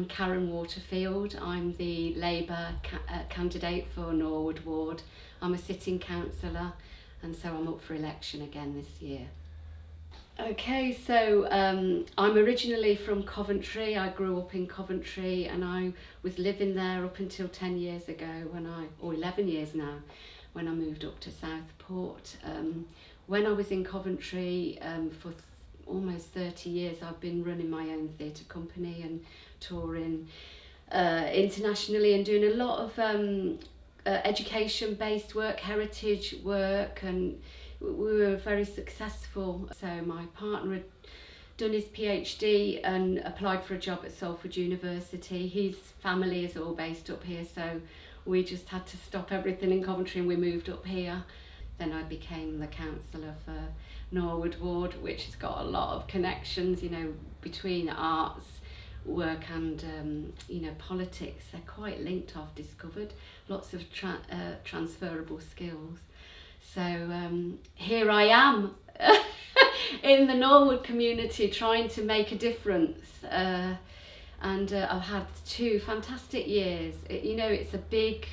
Carran Waterfield. I'm the Labour candidate for Norwood ward. I'm a sitting councillor, and so I'm up for election again this year. Okay, so I'm originally from Coventry. I grew up in Coventry, and I was living there up until 10 years ago, or 11 years now, when I moved up to Southport. When I was in Coventry for almost 30 years, I've been running my own theatre company and touring internationally and doing a lot of education-based work, heritage work, and we were very successful. So my partner had done his PhD and applied for a job at Salford University. His family is all based up here, so we just had to stop everything in Coventry and we moved up here. Then I became the councillor for Norwood ward, which has got a lot of connections, you know, between arts, work and politics. They're quite linked, I've discovered. Lots of transferable skills. So here I am in the Norwood community trying to make a difference. And I've had 2 fantastic years. It's a big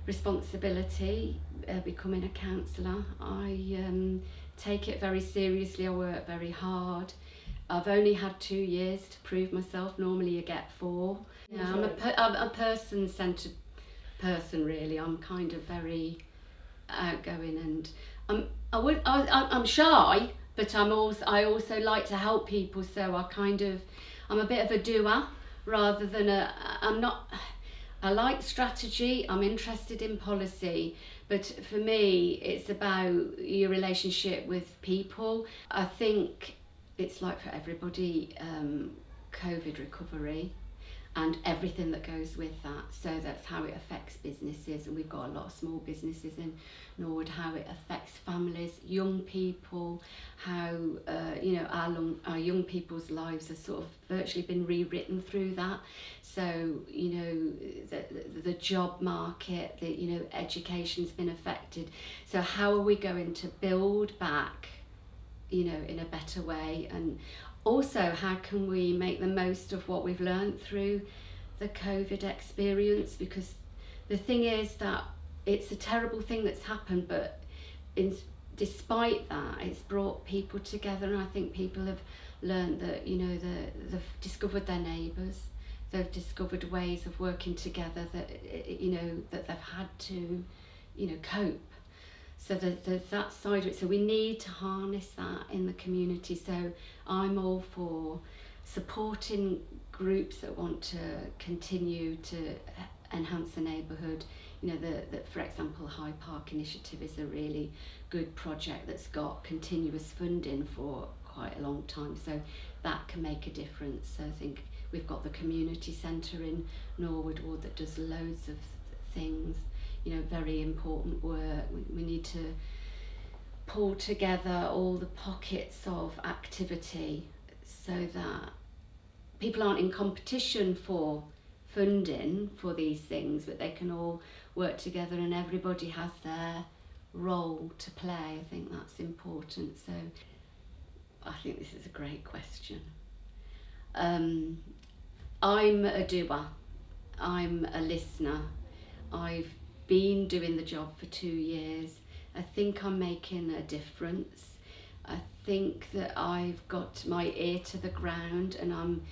responsibility becoming a councillor. I take it very seriously. I work very hard. I've only had 2 years to prove myself. Normally you get 4. Yeah, I'm a person-centred person, really. I'm kind of very outgoing, and I'm shy, but I also like to help people. So I'm a bit of a doer rather than I like strategy. I'm interested in policy, but for me it's about your relationship with people. I think it's like for everybody, COVID recovery and everything that goes with that. So that's how it affects businesses, and we've got a lot of small businesses in Norwood, how it affects families, young people, how our young people's lives have sort of virtually been rewritten through that. So the job market, education's been affected. So how are we going to build back in a better way? And also, how can we make the most of what we've learned through the COVID experience? Because the thing is that it's a terrible thing that's happened, but despite that, it's brought people together, and I think people have learned that they've discovered their neighbours, they've discovered ways of working together that that they've had to cope. So there's that side of it. So we need to harness that in the community. So I'm all for supporting groups that want to continue to enhance the neighbourhood. For example, Hyde Park Initiative is a really good project that's got continuous funding for quite a long time. So that can make a difference. So I think we've got the community centre in Norwood Ward that does loads of things. Very important work. We need to pull together all the pockets of activity so that people aren't in competition for funding for these things, but they can all work together and everybody has their role to play. I think that's important. So I think this is a great question. I'm a doer. I'm a listener. I've been doing the job for 2 years. I think I'm making a difference. I think that I've got my ear to the ground and I'm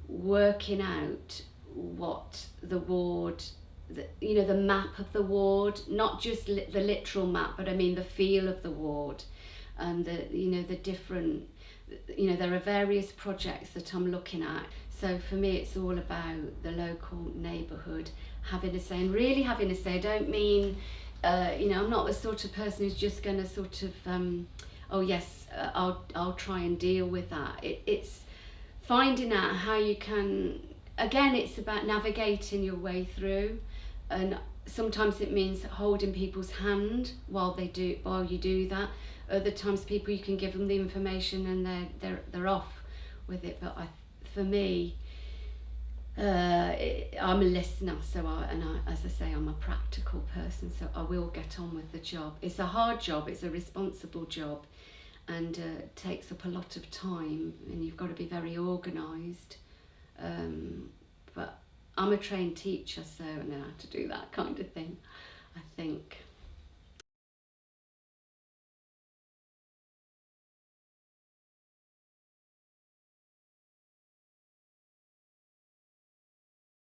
working out what the ward, the map of the ward, not just the literal map, but I mean the feel of the ward, and the different, there are various projects that I'm looking at. So for me it's all about the local neighbourhood having a say, and really having a say. I don't mean, I'm not the sort of person who's just going to sort of, I'll try and deal with that. It's finding out how you can, again, it's about navigating your way through, and sometimes it means holding people's hand while you do that. Other times you can give them the information and they're off with it. But for me, I'm a listener, so as I say, I'm a practical person, so I will get on with the job. It's a hard job, it's a responsible job, and it takes up a lot of time, and you've got to be very organised. but I'm a trained teacher, so I know how to do that kind of thing.